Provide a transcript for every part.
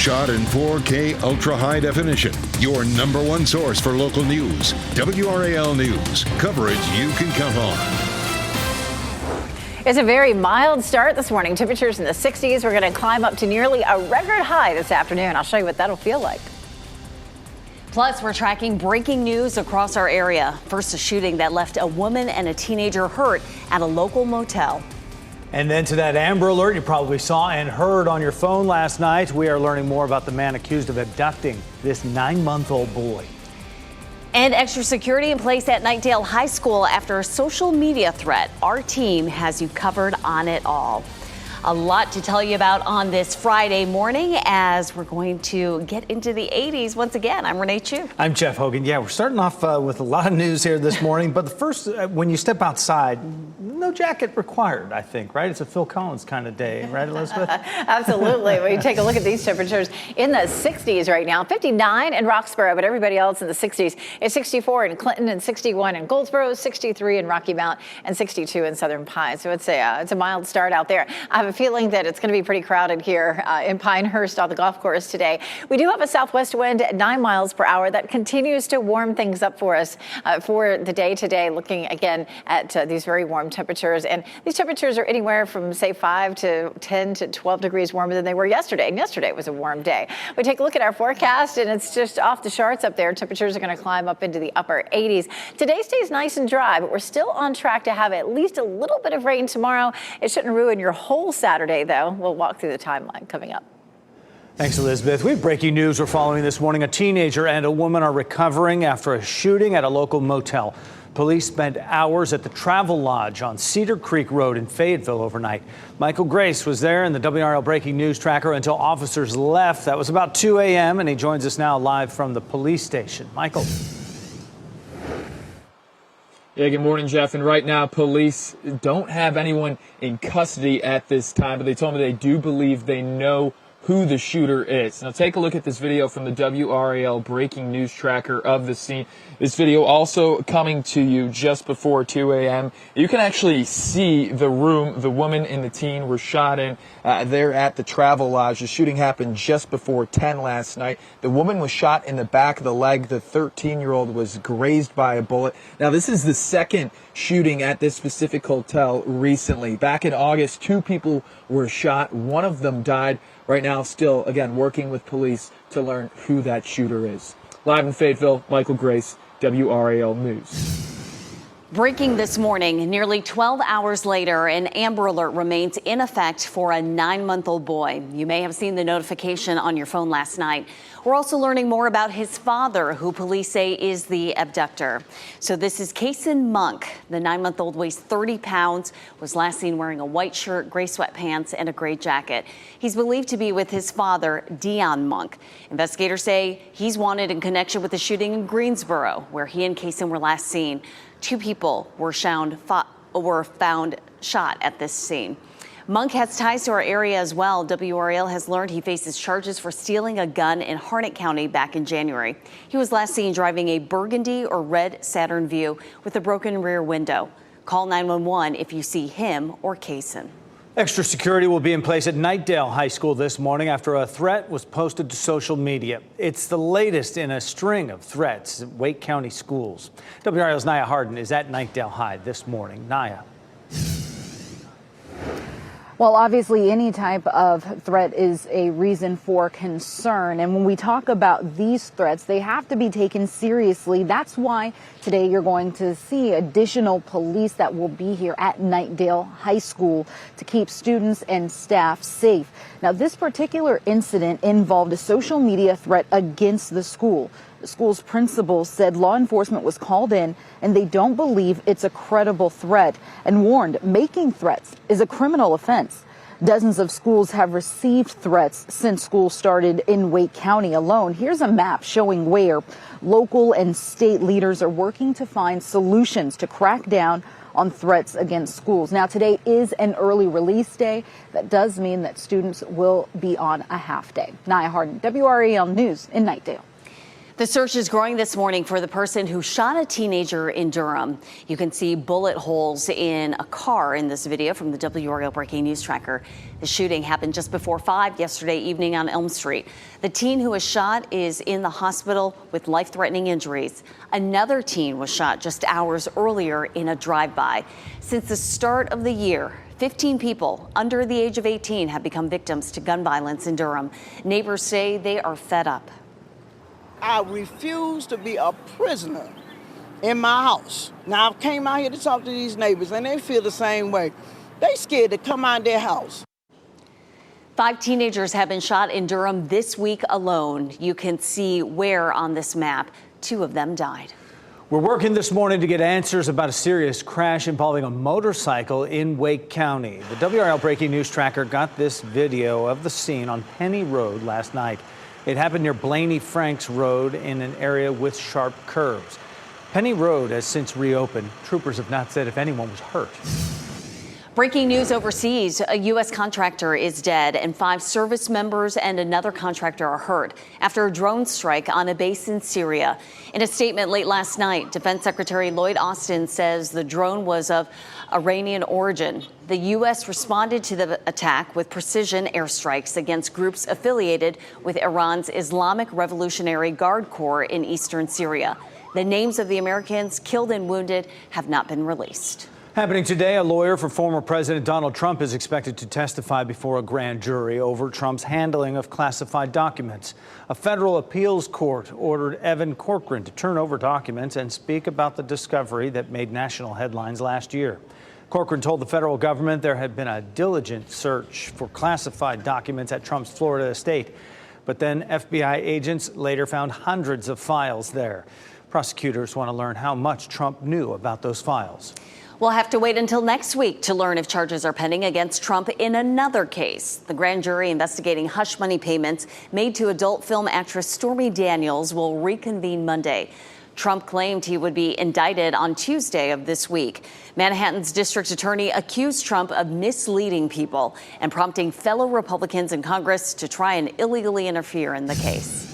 Shot in 4K ultra high definition. Your number one source for local news. WRAL News. Coverage you can count on. It's a very mild start this morning. Temperatures in the 60s. We're going to climb up to nearly a record high this afternoon. I'll show you what that'll feel like. Plus, we're tracking breaking news across our area. First, a shooting that left a woman and a teenager hurt at a local motel. And then to that Amber Alert you probably saw and heard on your phone last night. We are learning more about the man accused of abducting this 9-month-old boy. And extra security in place at Knightdale High School after a social media threat. Our team has you covered on it all. A lot to tell you about on this Friday morning as we're going to get into the 80s once again. I'm Renee Chu. I'm Jeff Hogan. Yeah, we're starting off with a lot of news here this morning. But the first, when you step outside, no jacket required, I think, right? It's a Phil Collins kind of day, right, Elizabeth? Absolutely. When you take a look at these temperatures in the 60s right now, 59 in Roxborough, but everybody else in the 60s. It's 64 in Clinton and 61 in Goldsboro, 63 in Rocky Mount, and 62 in Southern Pine. So it's a mild start out there. I have a feeling that it's going to be pretty crowded here in Pinehurst on the golf course today. We do have a southwest wind at 9 miles per hour that continues to warm things up for us for the day today, looking again at these very warm temperatures. And these temperatures are anywhere from, say, 5 to 10 to 12 degrees warmer than they were yesterday. And yesterday was a warm day. We take a look at our forecast, and it's just off the charts up there. Temperatures are going to climb up into the upper 80s. Today stays nice and dry, but we're still on track to have at least a little bit of rain tomorrow. It shouldn't ruin your whole Saturday, though. We'll walk through the timeline coming up. Thanks, Elizabeth. We have breaking news we're following this morning. A teenager and a woman are recovering after a shooting at a local motel. Police spent hours at the Travel Lodge on Cedar Creek Road in Fayetteville overnight. Michael Grace was there in the WRAL Breaking News Tracker until officers left. That was about 2 a.m. and he joins us now live from the police station. Michael. Yeah, good morning, Jeff. And right now, police don't have anyone in custody at this time, but they told me they do believe they know who the shooter is. Now, take a look at this video from the WRAL Breaking News Tracker of the scene. This video also coming to you just before 2 a.m. You can actually see the room the woman and the teen were shot in there at the Travel Lodge. The shooting happened just before 10 last night. The woman was shot in the back of the leg. The 13-year-old was grazed by a bullet. Now, this is the second shooting at this specific hotel recently. Back in August, 2 people were shot. One of them died. Right now, still, again, working with police to learn who that shooter is. Live in Fayetteville, Michael Grace, WRAL News. Breaking this morning, nearly 12 hours later, an Amber Alert remains in effect for a 9-month-old boy. You may have seen the notification on your phone last night. We're also learning more about his father, who police say is the abductor. So this is Kason Monk. The 9-month-old weighs 30 pounds, was last seen wearing a white shirt, gray sweatpants, and a gray jacket. He's believed to be with his father, Dion Monk. Investigators say he's wanted in connection with the shooting in Greensboro, where he and Kason were last seen. 2 people were found shot at this scene. Monk has ties to our area as well. WRAL has learned he faces charges for stealing a gun in Harnett County back in January. He was last seen driving a burgundy or red Saturn Vue with a broken rear window. Call 911 if you see him or Kason. Extra security will be in place at Knightdale High School this morning after a threat was posted to social media. It's the latest in a string of threats at Wake County schools. WRAL's Nia Harden is at Knightdale High this morning. Nia. Well, obviously, any type of threat is a reason for concern. And when we talk about these threats, they have to be taken seriously. That's why today you're going to see additional police that will be here at Knightdale High School to keep students and staff safe. Now, this particular incident involved a social media threat against the school. The school's principal said law enforcement was called in and they don't believe it's a credible threat and warned making threats is a criminal offense. Dozens of schools have received threats since school started in Wake County alone. Here's a map showing where local and state leaders are working to find solutions to crack down on threats against schools. Now, today is an early release day. That does mean that students will be on a half day. Nia Harden, WRAL News in Knightdale. The search is growing this morning for the person who shot a teenager in Durham. You can see bullet holes in a car in this video from the WRAL Breaking News Tracker. The shooting happened just before 5 yesterday evening on Elm Street. The teen who was shot is in the hospital with life-threatening injuries. Another teen was shot just hours earlier in a drive-by. Since the start of the year, 15 people under the age of 18 have become victims to gun violence in Durham. Neighbors say they are fed up. I refuse to be a prisoner in my house. Now, I came out here to talk to these neighbors, and they feel the same way. They scared to come out their house. 5 teenagers have been shot in Durham this week alone. You can see where on this map. 2 of them died. We're working this morning to get answers about a serious crash involving a motorcycle in Wake County. The WRAL Breaking News Tracker got this video of the scene on Penny Road last night. It happened near Blaney Franks Road in an area with sharp curves. Penny Road has since reopened. Troopers have not said if anyone was hurt. Breaking news overseas, a U.S. contractor is dead and 5 service members and another contractor are hurt after a drone strike on a base in Syria. In a statement late last night, Defense Secretary Lloyd Austin says the drone was of Iranian origin. The U.S. responded to the attack with precision airstrikes against groups affiliated with Iran's Islamic Revolutionary Guard Corps in eastern Syria. The names of the Americans killed and wounded have not been released. Happening today, a lawyer for former President Donald Trump is expected to testify before a grand jury over Trump's handling of classified documents. A federal appeals court ordered Evan Corcoran to turn over documents and speak about the discovery that made national headlines last year. Corcoran told the federal government there had been a diligent search for classified documents at Trump's Florida estate. But then FBI agents later found hundreds of files there. Prosecutors want to learn how much Trump knew about those files. We'll have to wait until next week to learn if charges are pending against Trump in another case. The grand jury investigating hush money payments made to adult film actress Stormy Daniels will reconvene Monday. Trump claimed he would be indicted on Tuesday of this week. Manhattan's district attorney accused Trump of misleading people and prompting fellow Republicans in Congress to try and illegally interfere in the case.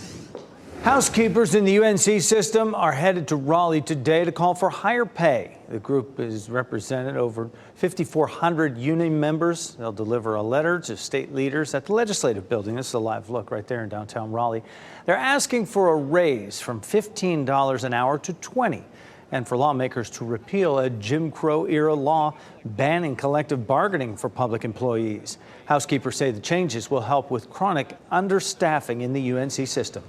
Housekeepers in the UNC system are headed to Raleigh today to call for higher pay. The group is represented over 5,400 union members. They'll deliver a letter to state leaders at the legislative building. This is a live look right there in downtown Raleigh. They're asking for a raise from $15 an hour to $20, and for lawmakers to repeal a Jim Crow-era law banning collective bargaining for public employees. Housekeepers say the changes will help with chronic understaffing in the UNC system.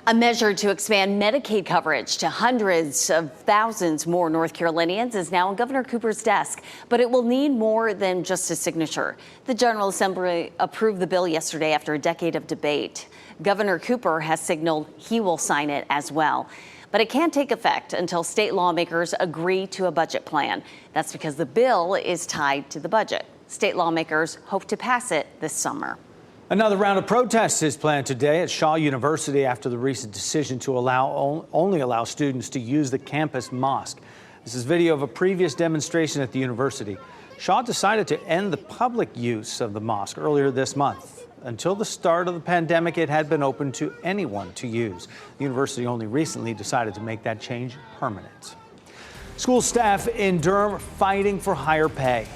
A measure to expand Medicaid coverage to hundreds of thousands more North Carolinians is now on Governor Cooper's desk, but it will need more than just a signature. The General Assembly approved the bill yesterday after a decade of debate. Governor Cooper has signaled he will sign it as well. But it can't take effect until state lawmakers agree to a budget plan. That's because the bill is tied to the budget. State lawmakers hope to pass it this summer. Another round of protests is planned today at Shaw University after the recent decision to only allow students to use the campus mosque. This is video of a previous demonstration at the university. Shaw decided to end the public use of the mosque earlier this month. Until the start of the pandemic, it had been open to anyone to use. The university only recently decided to make that change permanent. School staff in Durham fighting for higher pay.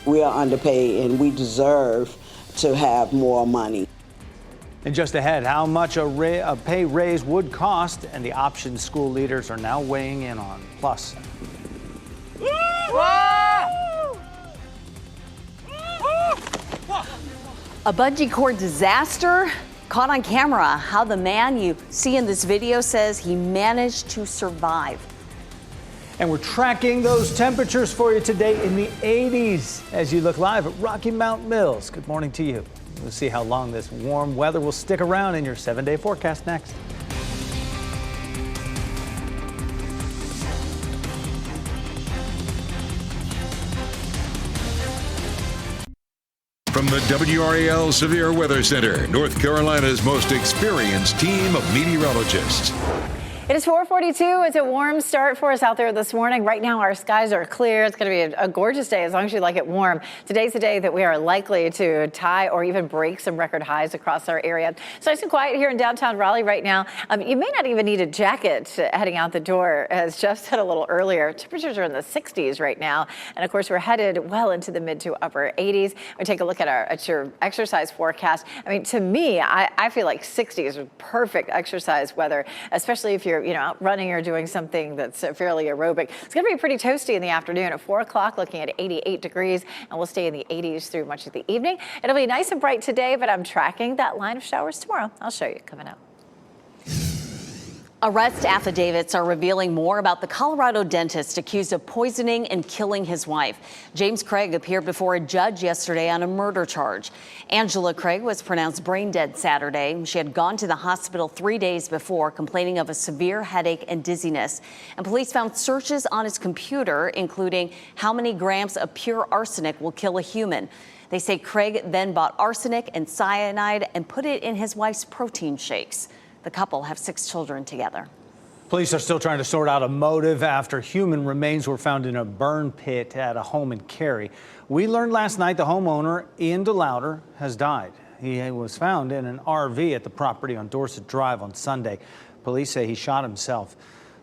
We are underpaid, and we deserve to have more money. And just ahead, how much a pay raise would cost and the options school leaders are now weighing in on. Plus, a bungee cord disaster caught on camera. How the man you see in this video says he managed to survive. and we're tracking those temperatures for you today in the 80s as you look live at Rocky Mount Mills. Good morning to you. We'll see how long this warm weather will stick around in your 7-day forecast next. From the WRAL Severe Weather Center, North Carolina's most experienced team of meteorologists. It is 4:42. It's a warm start for us out there this morning. Right now, our skies are clear. It's going to be a gorgeous day as long as you like it warm. Today's the day that we are likely to tie or even break some record highs across our area. So nice and quiet here in downtown Raleigh right now. You may not even need a jacket heading out the door. As Jeff said a little earlier, temperatures are in the 60s right now. And of course, we're headed well into the mid to upper 80s. We take a look at your exercise forecast. I mean, to me, I feel like 60s is perfect exercise weather, especially if you're out running or doing something that's fairly aerobic. It's going to be pretty toasty in the afternoon at 4 o'clock, looking at 88 degrees, and we'll stay in the 80s through much of the evening. It'll be nice and bright today, but I'm tracking that line of showers tomorrow. I'll show you coming up. Arrest affidavits are revealing more about the Colorado dentist accused of poisoning and killing his wife. James Craig appeared before a judge yesterday on a murder charge. Angela Craig was pronounced brain dead Saturday. She had gone to the hospital 3 days before, complaining of a severe headache and dizziness. And police found searches on his computer, including how many grams of pure arsenic will kill a human. They say Craig then bought arsenic and cyanide and put it in his wife's protein shakes. The couple have 6 children together. Police are still trying to sort out a motive after human remains were found in a burn pit at a home in Cary. We learned last night the homeowner, Ian DeLauder, has died. He was found in an RV at the property on Dorset Drive on Sunday. Police say he shot himself.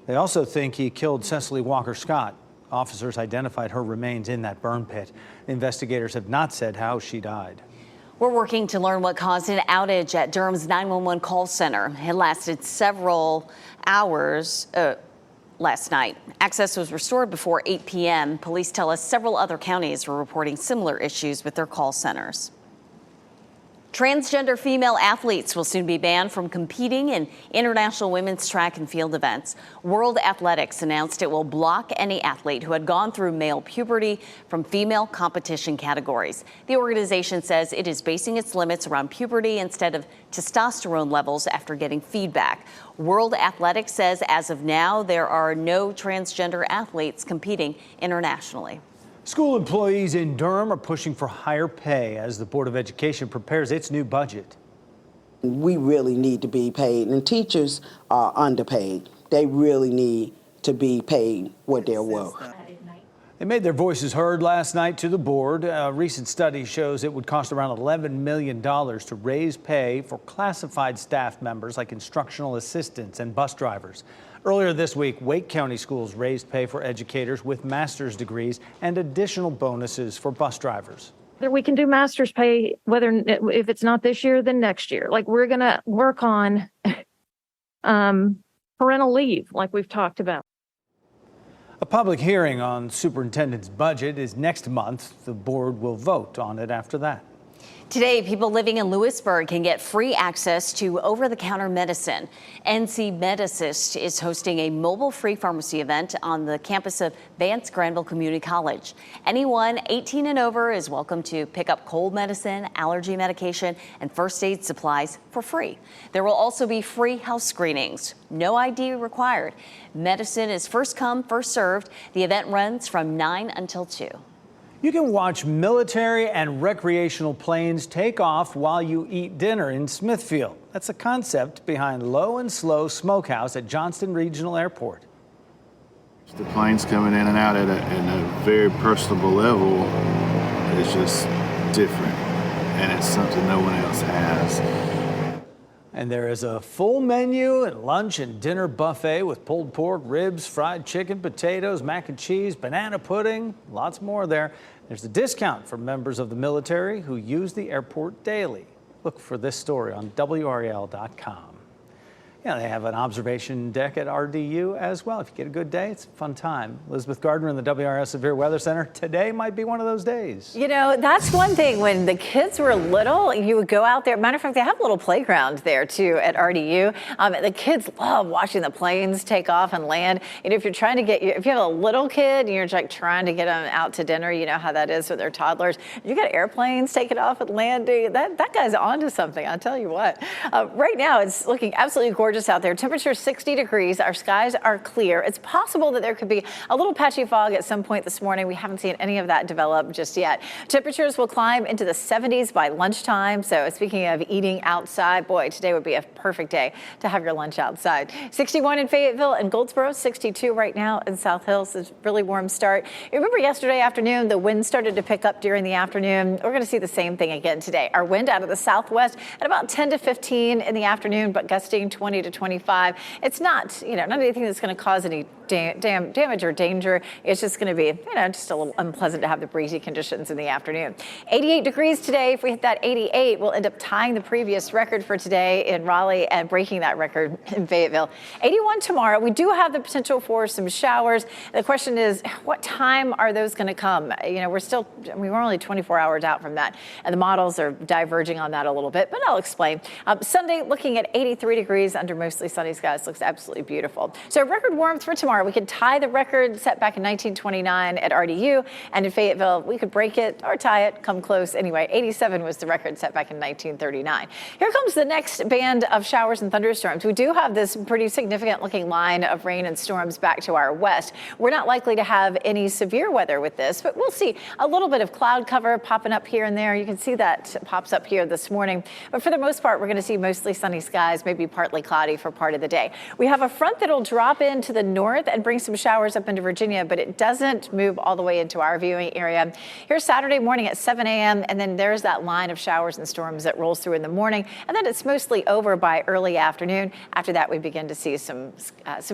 They also think he killed Cecily Walker Scott. Officers identified her remains in that burn pit. Investigators have not said how she died. We're working to learn what caused an outage at Durham's 911 call center. It lasted several hours last night. Access was restored before 8 p.m. Police tell us several other counties were reporting similar issues with their call centers. Transgender female athletes will soon be banned from competing in international women's track and field events. World Athletics announced it will block any athlete who had gone through male puberty from female competition categories. The organization says it is basing its limits around puberty instead of testosterone levels after getting feedback. World Athletics says as of now, there are no transgender athletes competing internationally. School employees in Durham are pushing for higher pay as the Board of Education prepares its new budget. We really need to be paid, and teachers are underpaid. They really need to be paid what they're worth. They made their voices heard last night to the board. A recent study shows it would cost around $11 million to raise pay for classified staff members like instructional assistants and bus drivers. Earlier this week, Wake County schools raised pay for educators with master's degrees and additional bonuses for bus drivers. We can do master's pay, if it's not this year, then next year. Like, we're going to work on parental leave, like we've talked about. A public hearing on superintendent's budget is next month. The board will vote on it after that. Today, people living in Lewisburg can get free access to over-the-counter medicine. NC Medicist is hosting a mobile-free pharmacy event on the campus of Vance Granville Community College. Anyone 18 and over is welcome to pick up cold medicine, allergy medication, and first aid supplies for free. There will also be free health screenings. No ID required. Medicine is first come, first served. The event runs from 9 until 2. You can watch military and recreational planes take off while you eat dinner in Smithfield. That's the concept behind Low and Slow Smokehouse at Johnston Regional Airport. The planes coming in and out at a very personable level is just different, and it's something no one else has. And there is a full menu and lunch and dinner buffet with pulled pork, ribs, fried chicken, potatoes, mac and cheese, banana pudding, lots more there. There's a discount for members of the military who use the airport daily. Look for this story on WRAL.com. Yeah, they have an observation deck at RDU as well. If you get a good day, it's a fun time. Elizabeth Gardner in the WRS Severe Weather Center. Today might be one of those days. You know, that's one thing. When the kids were little, you would go out there. Matter of fact, they have a little playground there, too, at RDU. The kids love watching the planes take off and land. And if you're trying to if you have a little kid and you're like trying to get them out to dinner, you know how that is with their toddlers. You got airplanes taking off and landing. That guy's onto something, I'll tell you what. Right now, it's looking absolutely gorgeous gorgeous out there. Temperature 60 degrees. Our skies are clear. It's possible that there could be a little patchy fog at some point this morning. We haven't seen any of that develop just yet. Temperatures will climb into the 70s by lunchtime. So speaking of eating outside, boy, today would be a perfect day to have your lunch outside. 61 in Fayetteville and Goldsboro, 62 right now in South Hills. It's a really warm start. You remember yesterday afternoon, the wind started to pick up during the afternoon. We're going to see the same thing again today. Our wind out of the southwest at about 10 to 15 in the afternoon, but gusting 20 to 25. It's not, not anything that's going to cause any damage or danger. It's just going to be, just a little unpleasant to have the breezy conditions in the afternoon. 88 degrees today. If we hit that 88, we'll end up tying the previous record for today in Raleigh and breaking that record in Fayetteville. 81 tomorrow. We do have the potential for some showers. The question is, what time are those going to come? We're only 24 hours out from that, and the models are diverging on that a little bit, but I'll explain. Sunday, looking at 83 degrees under mostly sunny skies. Looks absolutely beautiful. So record warmth for tomorrow. We could tie the record set back in 1929 at RDU, and in Fayetteville, we could break it or tie it, come close. Anyway, 87 was the record set back in 1939. Here comes the next band of showers and thunderstorms. We do have this pretty significant looking line of rain and storms back to our west. We're not likely to have any severe weather with this, but we'll see a little bit of cloud cover popping up here and there. You can see that pops up here this morning. But for the most part, we're going to see mostly sunny skies, maybe partly cloudy for part of the day. We have a front that'll drop into the north and bring some showers up into Virginia, but it doesn't move all the way into our viewing area. Here's Saturday morning at 7 a.m., and then there's that line of showers and storms that rolls through in the morning, and then it's mostly over by early afternoon. After that, we begin to see some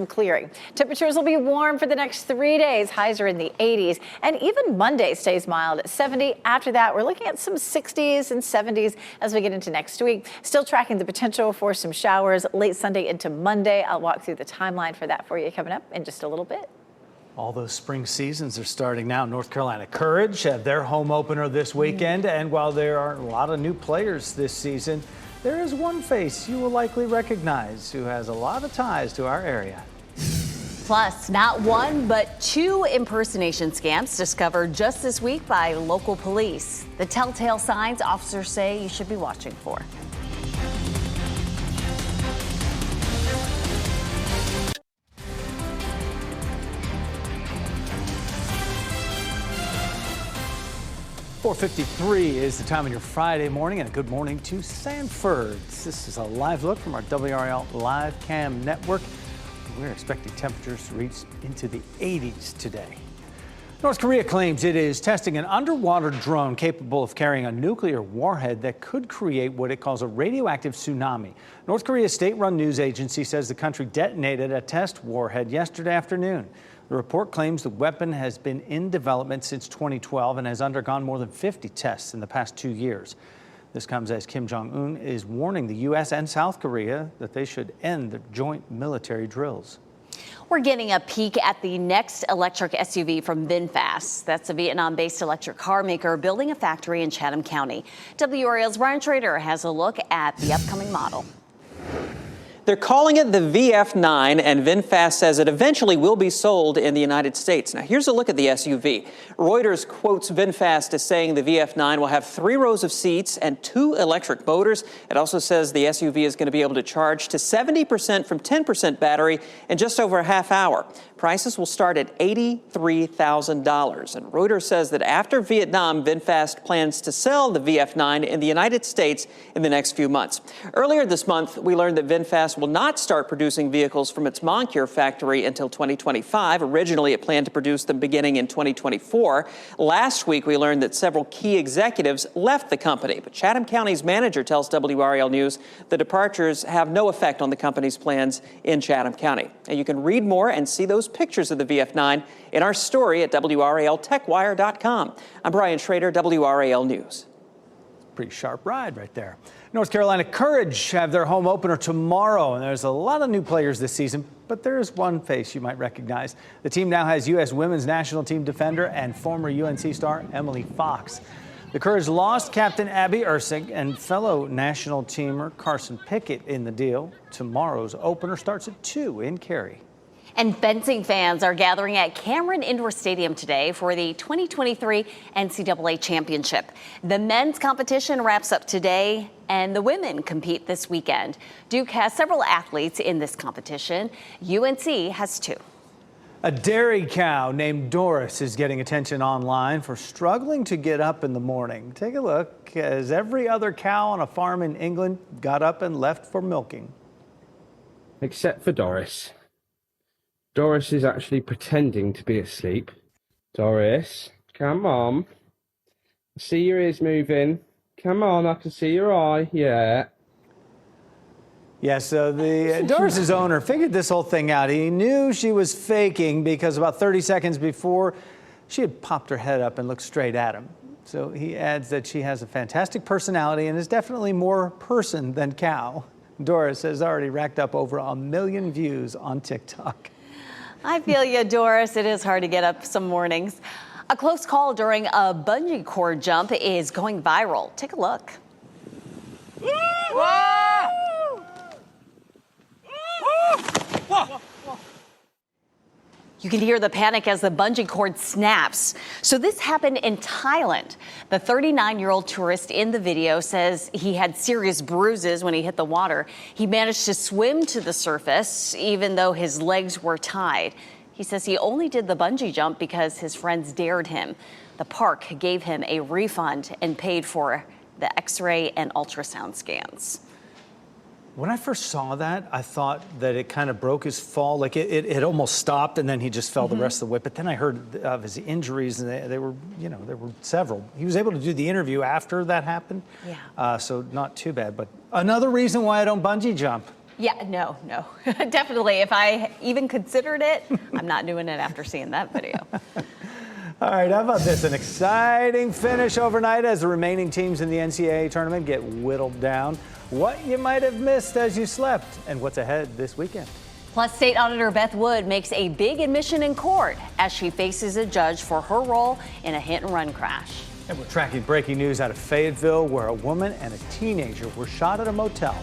clearing. Temperatures will be warm for the next 3 days. Highs are in the 80s, and even Monday stays mild at 70. After that, we're looking at some 60s and 70s as we get into next week. Still tracking the potential for some showers late Sunday into Monday. I'll walk through the timeline for that for you coming up in just a little bit. All those spring seasons are starting now. North Carolina Courage have their home opener this weekend. And while there are a lot of new players this season, there is one face you will likely recognize who has a lot of ties to our area. Plus, not one, but two impersonation scams discovered just this week by local police. The telltale signs officers say you should be watching for. .53 is the time of your Friday morning, and a good morning to Sanford. This is a live look from our WRAL live cam network. We're expecting temperatures to reach into the 80s today. North Korea claims it is testing an underwater drone capable of carrying a nuclear warhead that could create what it calls a radioactive tsunami. North Korea's state-run news agency says the country detonated a test warhead yesterday afternoon. The report claims the weapon has been in development since 2012 and has undergone more than 50 tests in the past 2 years. This comes as Kim Jong-un is warning the U.S. and South Korea that they should end the joint military drills. We're getting a peek at the next electric SUV from VinFast. That's a Vietnam-based electric car maker building a factory in Chatham County. WRAL's Brian Schrader has a look at the upcoming model. They're calling it the VF9, and VinFast says it eventually will be sold in the United States. Now, here's a look at the SUV. Reuters quotes VinFast as saying the VF9 will have 3 rows of seats and 2 electric motors. It also says the SUV is going to be able to charge to 70% from 10% battery in just over a half hour. Prices will start at $83,000. And Reuters says that after Vietnam, VinFast plans to sell the VF9 in the United States in the next few months. Earlier this month, we learned that VinFast will not start producing vehicles from its Moncure factory until 2025. Originally, it planned to produce them beginning in 2024. Last week, we learned that several key executives left the company. But Chatham County's manager tells WRAL News the departures have no effect on the company's plans in Chatham County. And you can read more and see those pictures of the VF9 in our story at WRALTechWire.com. I'm Brian Schrader, WRAL News. Pretty sharp ride right there. North Carolina Courage have their home opener tomorrow, and there's a lot of new players this season, but there is one face you might recognize. The team now has U.S. women's national team defender and former UNC star Emily Fox. The Courage lost Captain Abby Ursig and fellow national teamer Carson Pickett in the deal. Tomorrow's opener starts at 2 in Cary. And fencing fans are gathering at Cameron Indoor Stadium today for the 2023 NCAA Championship. The men's competition wraps up today, and the women compete this weekend. Duke has several athletes in this competition. UNC has 2. A dairy cow named Doris is getting attention online for struggling to get up in the morning. Take a look as every other cow on a farm in England got up and left for milking. Except for Doris. Doris is actually pretending to be asleep. Doris, come on. I see your ears moving. Come on, I can see your eye. Yeah. Yeah, so the Doris's owner figured this whole thing out. He knew she was faking because about 30 seconds before, she had popped her head up and looked straight at him. So he adds that she has a fantastic personality and is definitely more person than cow. Doris has already racked up over 1 million views on TikTok. I feel you, Doris. It is hard to get up some mornings. A close call during a bungee cord jump is going viral. Take a look. You can hear the panic as the bungee cord snaps. So this happened in Thailand. The 39-year-old tourist in the video says he had serious bruises when he hit the water. He managed to swim to the surface, even though his legs were tied. He says he only did the bungee jump because his friends dared him. The park gave him a refund and paid for the X-ray and ultrasound scans. When I first saw that, I thought that it kind of broke his fall. Like it almost stopped and then he just fell the rest of the way. But then I heard of his injuries and they were, there were several. He was able to do the interview after that happened. Yeah. So not too bad. But another reason why I don't bungee jump. Yeah, no. Definitely. If I even considered it, I'm not doing it after seeing that video. All right, how about this? An exciting finish overnight as the remaining teams in the NCAA tournament get whittled down. What you might have missed as you slept and what's ahead this weekend. Plus, State Auditor Beth Wood makes a big admission in court as she faces a judge for her role in a hit-and-run crash. And we're tracking breaking news out of Fayetteville where a woman and a teenager were shot at a motel.